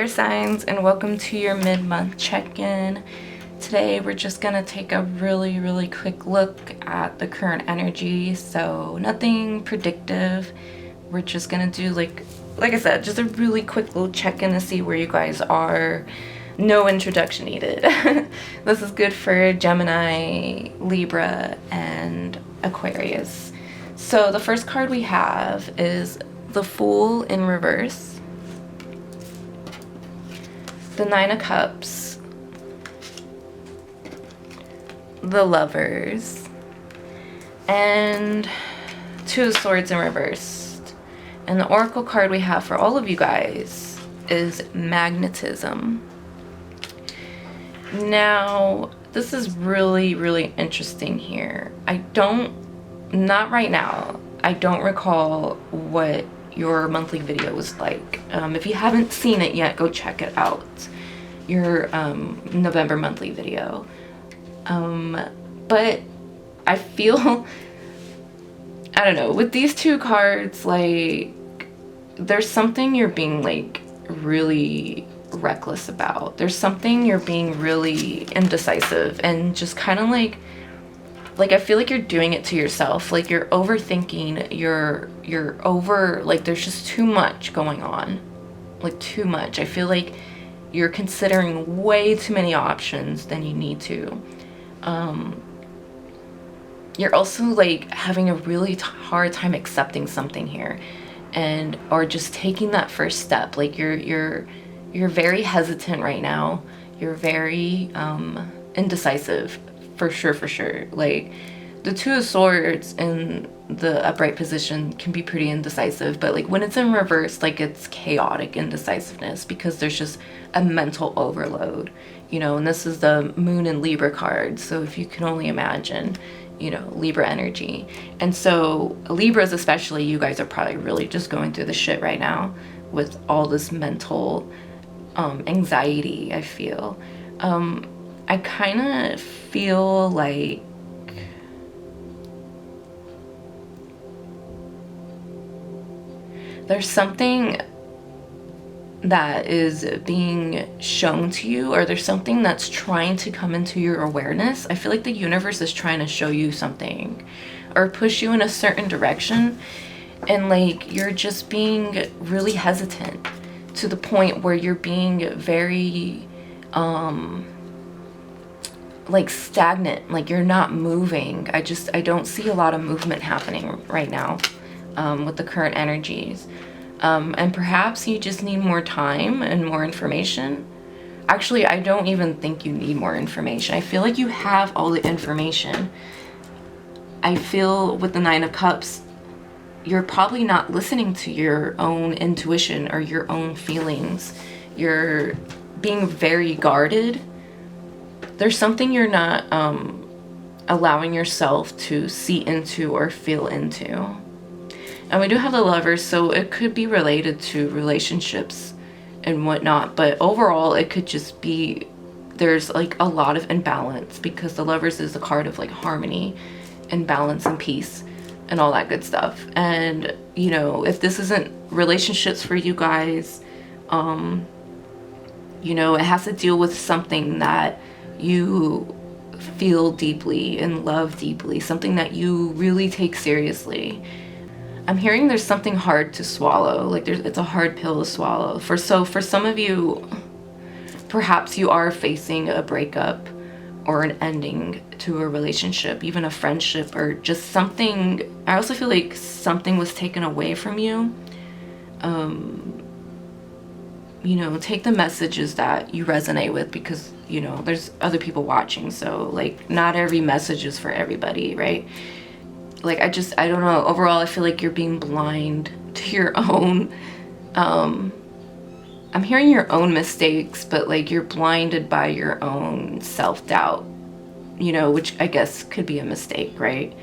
fire signs, and welcome to your mid-month check-in. Today we're just gonna take a really quick look at the current energy, so nothing predictive. We're just gonna do like I said, just a really quick little check-in to see where you guys are. No introduction needed. This is good for Gemini, Libra, and Aquarius. So the first card we have is the Fool in reverse, the Nine of Cups, the Lovers, and Two of Swords in reverse. And the Oracle card we have for all of you guys is Magnetism. Now, this is really interesting here. Not right now, I don't recall what your monthly video was like. If you haven't seen it yet, go check it out. Your November monthly video. But I feel, I don't know, with these two cards, like, there's something you're being, like, really reckless about. There's something you're being really indecisive and just kind of like I feel like you're doing it to yourself. Like, you're overthinking, you're over, like, there's just too much going on. Like, too much. I feel like you're considering way too many options than you need to. You're also, like, having a really hard time accepting something here, and or just taking that first step. Like, you're very hesitant right now. You're very indecisive, for sure. Like, the Two of Swords in the upright position can be pretty indecisive, but like when it's in reverse, like, it's chaotic indecisiveness because there's just a mental overload, you know. And this is the Moon and Libra card, so if you can only imagine, you know, Libra energy. And so Libras especially, you guys are probably really just going through the shit right now with all this mental anxiety, I feel. I kind of feel like there's something that is being shown to you, or there's something that's trying to come into your awareness. I feel like the universe is trying to show you something or push you in a certain direction, and like you're just being really hesitant to the point where you're being very like stagnant, like you're not moving. I don't see a lot of movement happening right now with the current energies. And perhaps you just need more time and more information. Actually, I don't even think you need more information. I feel like you have all the information. I feel with the Nine of Cups, you're probably not listening to your own intuition or your own feelings. You're being very guarded. There's something you're not allowing yourself to see into or feel into. And we do have the Lovers, so it could be related to relationships and whatnot, but overall it could just be there's like a lot of imbalance, because the Lovers is a card of like harmony and balance and peace and all that good stuff. And you know, if this isn't relationships for you guys, you know, it has to deal with something that you feel deeply and love deeply, something that you really take seriously. I'm hearing there's something hard to swallow, like it's a hard pill to swallow. For some of you, perhaps you are facing a breakup or an ending to a relationship, even a friendship, or just something. I also feel like something was taken away from you. You know, take the messages that you resonate with, because, you know, there's other people watching, so like not every message is for everybody, right? Like, I don't know, overall I feel like you're being blind to your own, I'm hearing your own mistakes, but like you're blinded by your own self-doubt, you know, which I guess could be a mistake, right?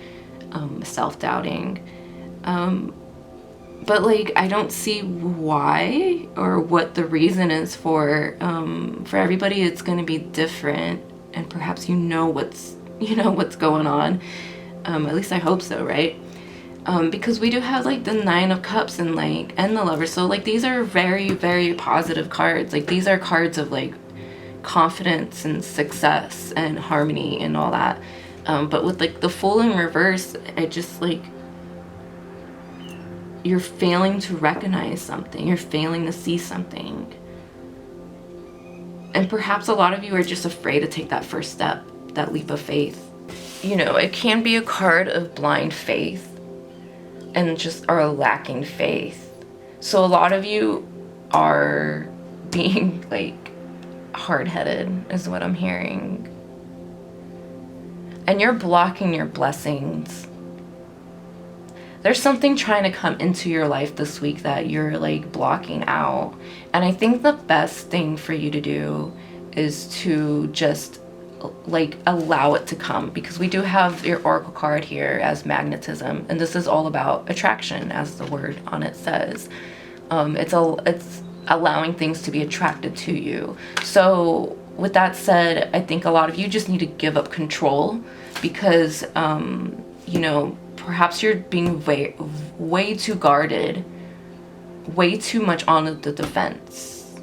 Self-doubting. But like, I don't see why or what the reason is for everybody. It's going to be different, and perhaps you know what's going on. At least I hope so, right? because we do have like the Nine of Cups and like and the Lover. So like these are very, very positive cards. Like these are cards of like confidence and success and harmony and all that. But with like the Fool in reverse, it just like you're failing to recognize something. You're failing to see something. And perhaps a lot of you are just afraid to take that first step, that leap of faith. You know, it can be a card of blind faith and just are lacking faith. So a lot of you are being like hard-headed is what I'm hearing. And you're blocking your blessings. There's something trying to come into your life this week that you're like blocking out. And I think the best thing for you to do is to just like allow it to come, because we do have your oracle card here as magnetism, and this is all about attraction, as the word on it says. It's allowing things to be attracted to you. So with that said, I think a lot of you just need to give up control, because you know, perhaps you're being way too guarded, way too much on the defense.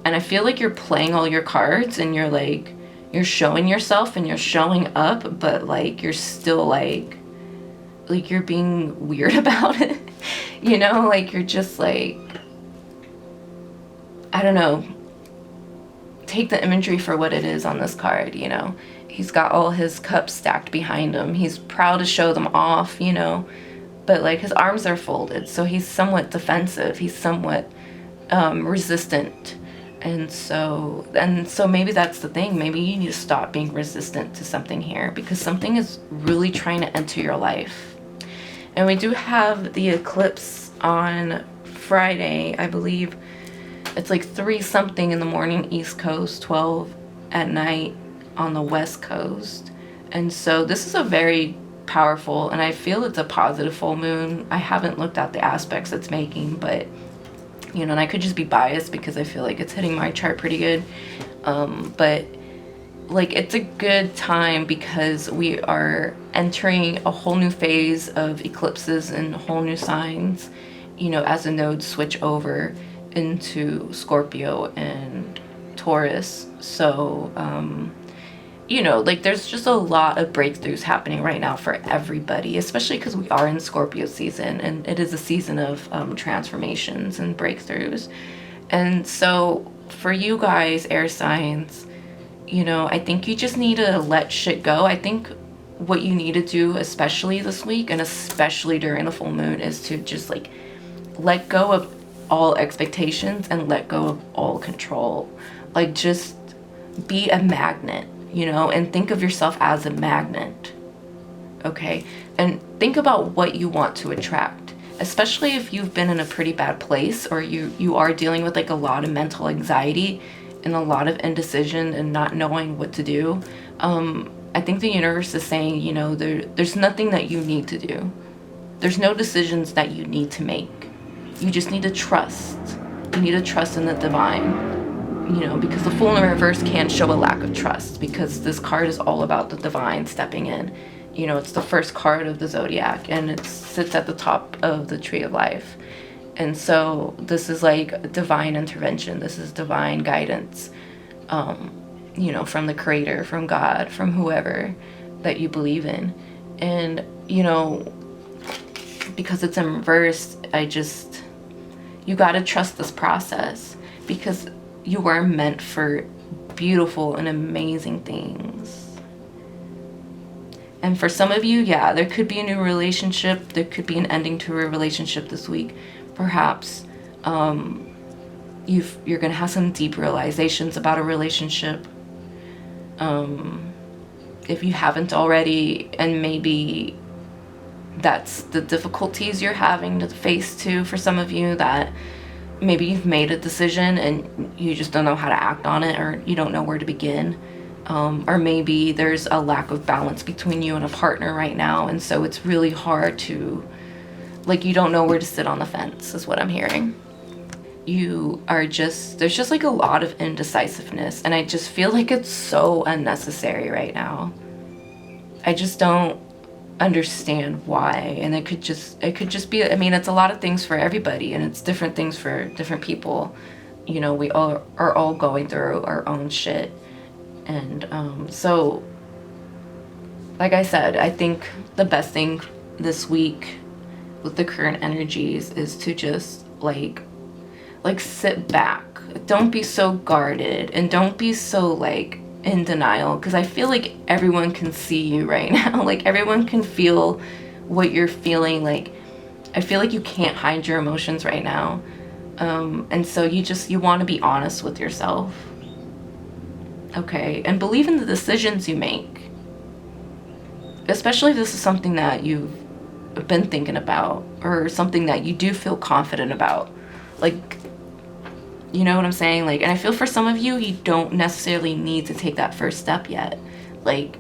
And I feel like you're playing all your cards and you're like, you're showing yourself and you're showing up, but like you're still like you're being weird about it. You know, like you're just like, I don't know. Take the imagery for what it is on this card, you know. He's got all his cups stacked behind him. He's proud to show them off, you know, but like his arms are folded, so he's somewhat defensive. He's somewhat resistant. And so maybe that's the thing. Maybe you need to stop being resistant to something here, because something is really trying to enter your life. And we do have the eclipse on Friday, I believe. It's like 3 something in the morning East Coast, 12 at night on the West Coast. And so this is a very powerful, and I feel it's a positive full moon. I haven't looked at the aspects it's making, but you know, and I could just be biased because I feel like it's hitting my chart pretty good. But like it's a good time because we are entering a whole new phase of eclipses and whole new signs, you know, as the nodes switch over into Scorpio and Taurus. So you know, like there's just a lot of breakthroughs happening right now for everybody, especially because we are in Scorpio season, and it is a season of transformations and breakthroughs. And so for you guys, air signs, you know, I think you just need to let shit go. I think what you need to do, especially this week and especially during the full moon, is to just like let go of all expectations and let go of all control. Like just be a magnet, you know, and think of yourself as a magnet, okay? And think about what you want to attract, especially if you've been in a pretty bad place, or you are dealing with like a lot of mental anxiety and a lot of indecision and not knowing what to do. I think the universe is saying, you know, there's nothing that you need to do. There's no decisions that you need to make. You just need to trust. You need to trust in the divine. You know, because the Fool in reverse can show a lack of trust, because this card is all about the divine stepping in. You know, it's the first card of the zodiac, and it sits at the top of the tree of life. And so this is like divine intervention. This is divine guidance, you know, from the creator, from God, from whoever that you believe in. And, you know, because it's in reverse, you got to trust this process, because you are meant for beautiful and amazing things. And for some of you, yeah, there could be a new relationship. There could be an ending to a relationship this week. Perhaps you're going to have some deep realizations about a relationship. If you haven't already, and maybe that's the difficulties you're having to face too for some of you, that maybe you've made a decision and you just don't know how to act on it, or you don't know where to begin. Or maybe there's a lack of balance between you and a partner right now, and so it's really hard to, like, you don't know where to sit on the fence, is what I'm hearing. There's just like a lot of indecisiveness, and I just feel like it's so unnecessary right now. I just don't understand why. And it could just be, I mean, it's a lot of things for everybody, and it's different things for different people. You know, we all are all going through our own shit. And so like I said, I think the best thing this week with the current energies is to just like sit back. Don't be so guarded, and don't be so like in denial, because I feel like everyone can see you right now. Like everyone can feel what you're feeling. Like I feel like you can't hide your emotions right now. And so you want to be honest with yourself. Okay, and believe in the decisions you make. Especially if this is something that you've been thinking about, or something that you do feel confident about. Like, you know what I'm saying? Like, and I feel for some of you, you don't necessarily need to take that first step yet. Like,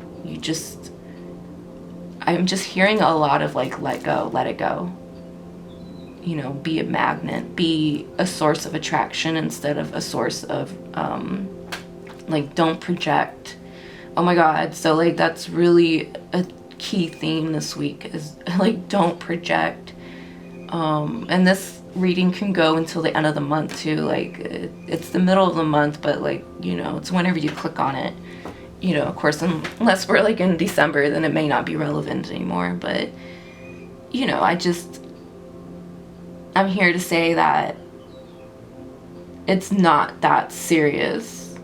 I'm just hearing a lot of like, let go, let it go. You know, be a magnet, be a source of attraction instead of a source of, like, don't project. Oh my God. So like, that's really a key theme this week, is like, don't project. And this reading can go until the end of the month too. Like it's the middle of the month, but like, you know, it's whenever you click on it. You know, of course, unless we're like in December, then it may not be relevant anymore. But, you know, I'm here to say that it's not that serious,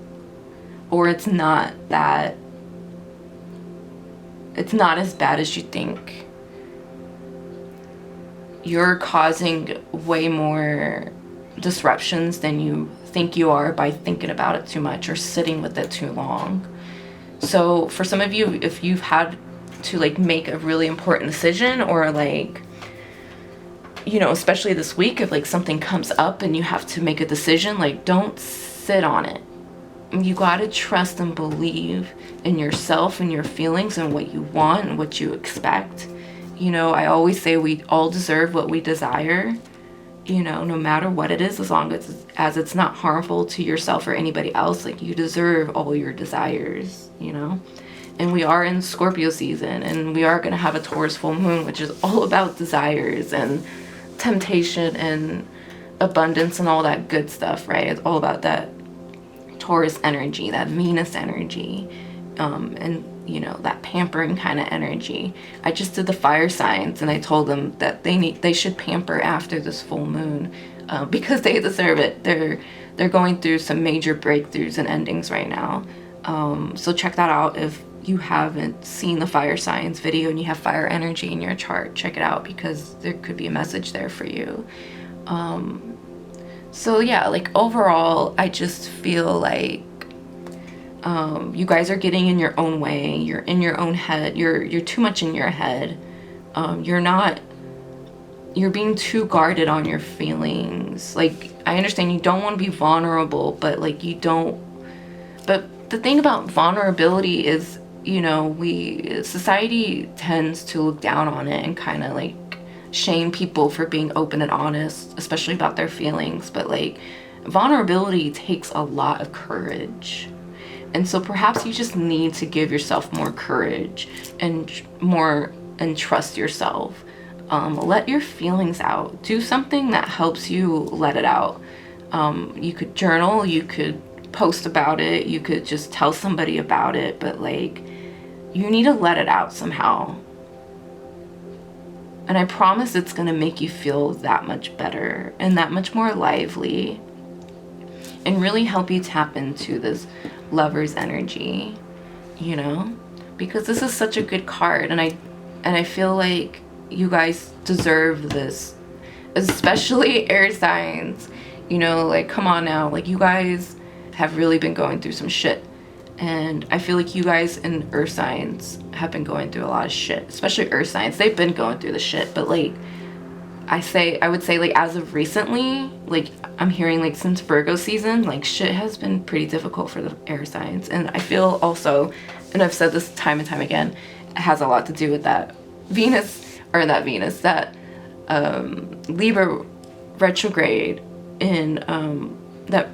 or it's not as bad as you think. You're causing way more disruptions than you think you are by thinking about it too much or sitting with it too long. So for some of you, if you've had to like make a really important decision, or like, you know, especially this week, if like something comes up and you have to make a decision, like don't sit on it. You gotta trust and believe in yourself and your feelings and what you want and what you expect. You know, I always say we all deserve what we desire, you know, no matter what it is, as long as it's not harmful to yourself or anybody else. Like, you deserve all your desires, you know. And we are in Scorpio season, and we are going to have a Taurus full moon, which is all about desires and temptation and abundance and all that good stuff, right? It's all about that Taurus energy, that Venus energy, and you know, that pampering kind of energy. I just did the fire signs, and I told them that they should pamper after this full moon, because they deserve it. They're going through some major breakthroughs and endings right now. So check that out. If you haven't seen the fire signs video and you have fire energy in your chart, check it out, because there could be a message there for you. So yeah, like overall, I just feel like you guys are getting in your own way. You're in your own head. You're too much in your head. You're being too guarded on your feelings. Like, I understand you don't want to be vulnerable, but like but the thing about vulnerability is, you know, society tends to look down on it and kind of like shame people for being open and honest, especially about their feelings. But like, vulnerability takes a lot of courage. And so perhaps you just need to give yourself more courage and trust yourself. Let your feelings out. Do something that helps you let it out. You could journal, you could post about it, you could just tell somebody about it, but like, you need to let it out somehow. And I promise it's gonna make you feel that much better and that much more lively, and really help you tap into this Lover's energy, you know, because this is such a good card, and I feel like you guys deserve this, especially air signs. You know, like, come on now, like, you guys have really been going through some shit, and I feel like you guys in earth signs have been going through a lot of shit, especially earth signs. They've been going through the shit, but like, I would say like, as of recently, like, I'm hearing like since Virgo season, like, shit has been pretty difficult for the air signs. And I feel also, and I've said this time and time again, it has a lot to do with that that Libra retrograde in that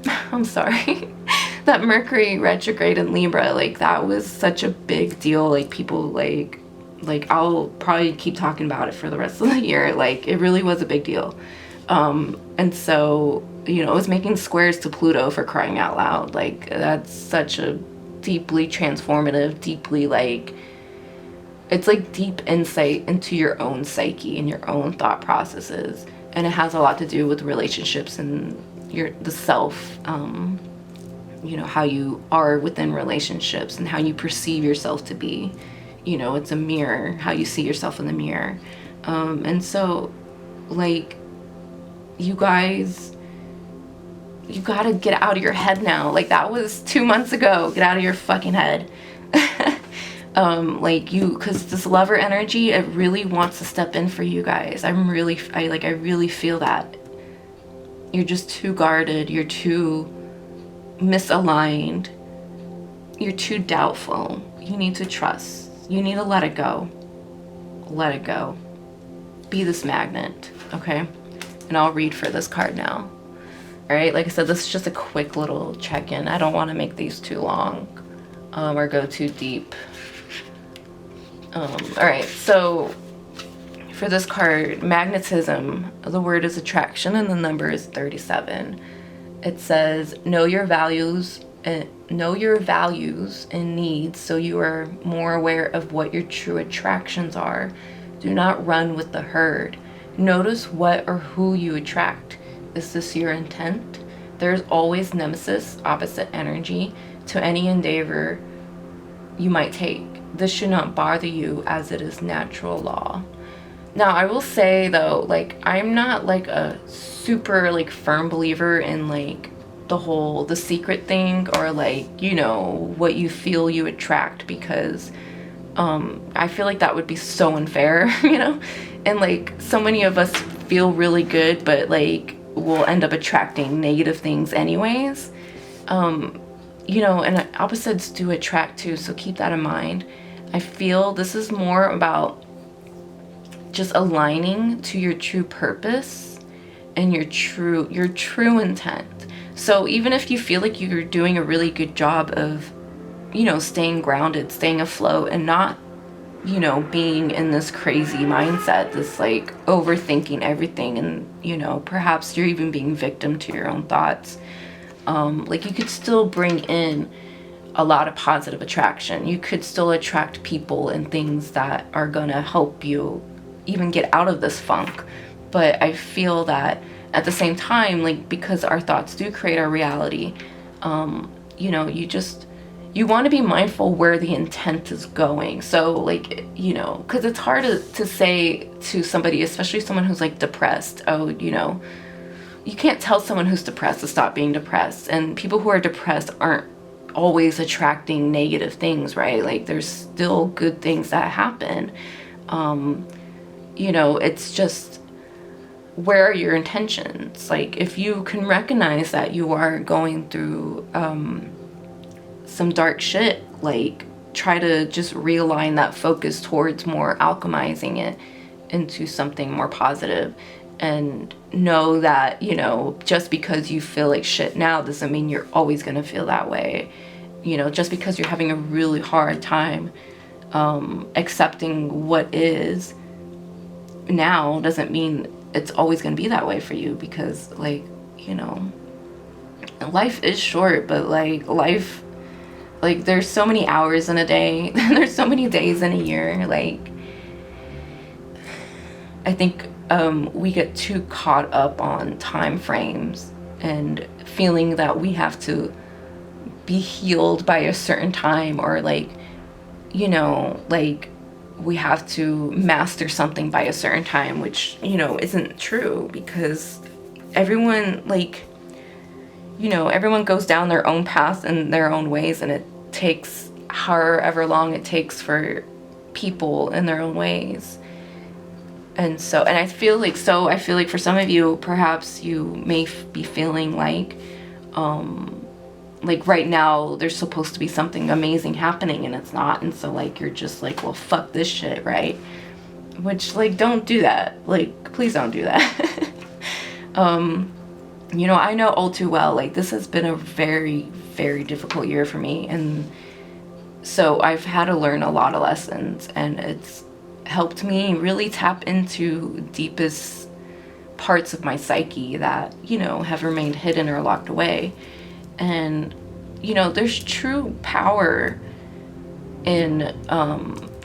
Mercury retrograde in Libra. Like, that was such a big deal. Like, people like Like, I'll probably keep talking about it for the rest of the year. Like, it really was a big deal. And so, you know, it was making squares to Pluto, for crying out loud. Like, that's such a deeply transformative, deeply, like, it's like deep insight into your own psyche and your own thought processes. And it has a lot to do with relationships and the self, you know, how you are within relationships and how you perceive yourself to be. You know, it's a mirror, how you see yourself in the mirror. And so, like, you guys, you gotta get out of your head now. Like, that was 2 months ago. Get out of your fucking head. Like, because this lover energy, it really wants to step in for you guys. I really feel that. You're just too guarded. You're too misaligned. You're too doubtful. You need to trust. You need to let it go. Let it go. Be this magnet, okay? And I'll read for this card now. All right, like I said, this is just a quick little check-in. I don't want to make these too long or go too deep. All right, so for this card, magnetism, the word is attraction and the number is 37. It says, know your values and needs so you are more aware of what your true attractions are. Do not run with the herd. Notice what or who you attract. Is this your intent? There's always nemesis, opposite energy, to any endeavor you might take. This should not bother you as it is natural law. Now, I will say though, like, I'm not like a super like firm believer in like the secret thing, or like, you know, what you feel you attract, because I feel like that would be so unfair, you know? And like, so many of us feel really good, but like we'll end up attracting negative things anyways. You know, and opposites do attract too, so keep that in mind. I feel this is more about just aligning to your true purpose and your true intent. So even if you feel like you're doing a really good job of, you know, staying grounded, staying afloat, and not, you know, being in this crazy mindset, this like overthinking everything, and, you know, perhaps you're even being victim to your own thoughts. Like, you could still bring in a lot of positive attraction. You could still attract people and things that are gonna help you even get out of this funk. But I feel that at the same time, like, because our thoughts do create our reality, you know, you want to be mindful where the intent is going. So like, you know, because it's hard to say to somebody, especially someone who's like depressed, oh, you know, you can't tell someone who's depressed to stop being depressed. And people who are depressed aren't always attracting negative things, right? Like, there's still good things that happen. You know, it's just, where are your intentions? Like, if you can recognize that you are going through some dark shit, like, try to just realign that focus towards more alchemizing it into something more positive. And know that, you know, just because you feel like shit now doesn't mean you're always going to feel that way. You know, just because you're having a really hard time accepting what is now doesn't mean it's always going to be that way for you. Because, like, you know, life is short, but like, life, like, there's so many hours in a day. There's so many days in a year. Like, I think we get too caught up on time frames and feeling that we have to be healed by a certain time, or like, you know, like, we have to master something by a certain time, which, you know, isn't true, because everyone, like, you know, everyone goes down their own path in their own ways, and it takes however long it takes for people in their own ways. And so, and I feel like for some of you, perhaps you may be feeling like right now there's supposed to be something amazing happening and it's not. And so, like, you're just like, well, fuck this shit, right? Which, like, don't do that. Like, please don't do that. You know, I know all too well, like, this has been a very, very difficult year for me. And so I've had to learn a lot of lessons, and helped me really tap into deepest parts of my psyche that, you know, have remained hidden or locked away. And, you know, there's true power in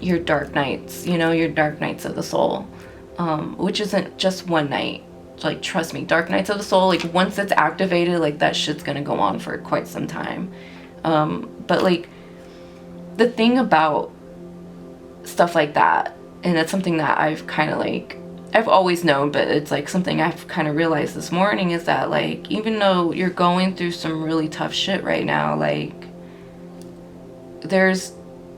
your dark nights, you know, your dark nights of the soul, which isn't just one night. Like, trust me, dark nights of the soul, like, once it's activated, like, that shit's gonna go on for quite some time. But like, the thing about stuff like that, and it's something that I've kind of like, I've always known, but it's like something I've kind of realized this morning, is that like, even though you're going through some really tough shit right now, like, there's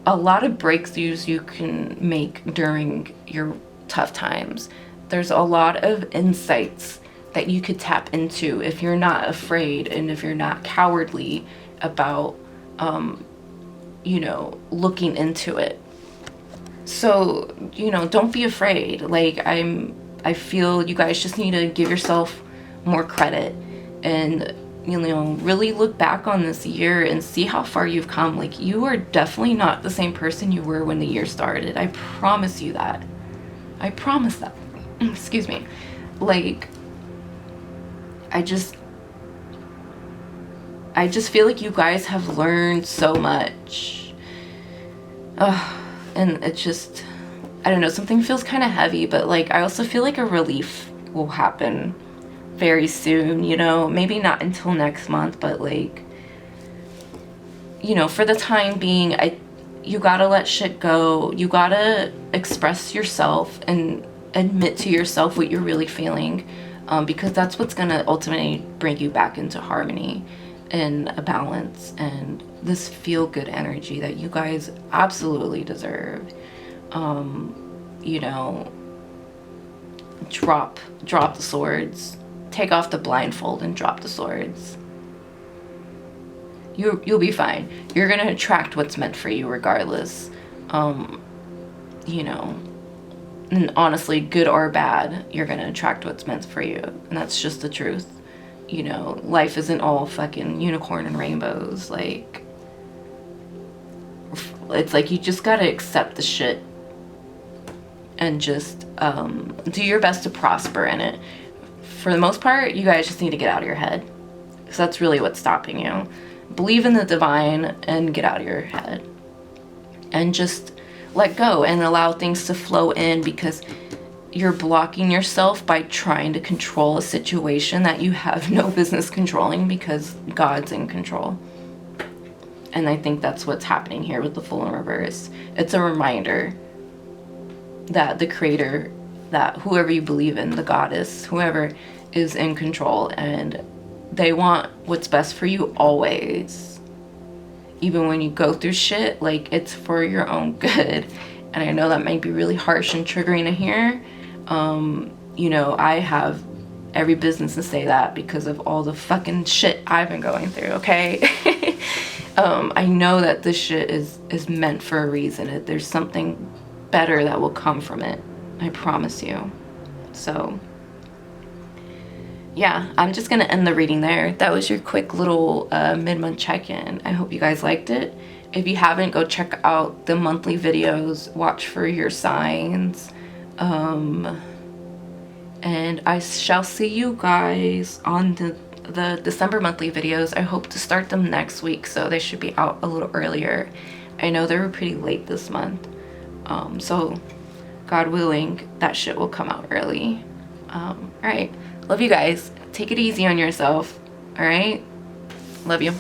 a lot of breakthroughs you can make during your tough times. There's a lot of insights that you could tap into if you're not afraid and if you're not cowardly about, you know, looking into it. So, you know, don't be afraid. Like, I feel you guys just need to give yourself more credit and, you know, really look back on this year and see how far you've come. Like, you are definitely not the same person you were when the year started. I promise you that. I promise that. Excuse me. Like, I just feel like you guys have learned so much. And it just, I don't know, something feels kind of heavy, but like, I also feel like a relief will happen very soon, you know, maybe not until next month, but like, you know, for the time being, you gotta let shit go. You gotta express yourself and admit to yourself what you're really feeling, because that's what's gonna ultimately bring you back into harmony and a balance and this feel-good energy that you guys absolutely deserve. You know, drop the swords, take off the blindfold and drop the swords. You'll be fine. You're gonna attract what's meant for you regardless. You know, and honestly, good or bad, you're gonna attract what's meant for you, and that's just the truth. You know, life isn't all fucking unicorn and rainbows. Like, it's like you just gotta accept the shit and just do your best to prosper in it. For the most part, you guys just need to get out of your head, because that's really what's stopping you. Believe in the divine and get out of your head and just let go and allow things to flow in, because you're blocking yourself by trying to control a situation that you have no business controlling, because God's in control. And I think that's what's happening here with the Fool in reverse. It's a reminder that the creator, that whoever you believe in, the goddess, whoever, is in control, and they want what's best for you always. Even when you go through shit, like, it's for your own good. And I know that might be really harsh and triggering to hear. You know, I have every business to say that because of all the fucking shit I've been going through, okay? I know that this shit is meant for a reason. There's something better that will come from it. I promise you. So, yeah, I'm just gonna end the reading there. That was your quick little mid-month check-in. I hope you guys liked it. If you haven't, go check out the monthly videos. Watch for your signs. And I shall see you guys on the December monthly videos. I hope to start them next week, so they should be out a little earlier. I know they were pretty late this month. So God willing, that shit will come out early. All right. Love you guys. Take it easy on yourself. All right. Love you.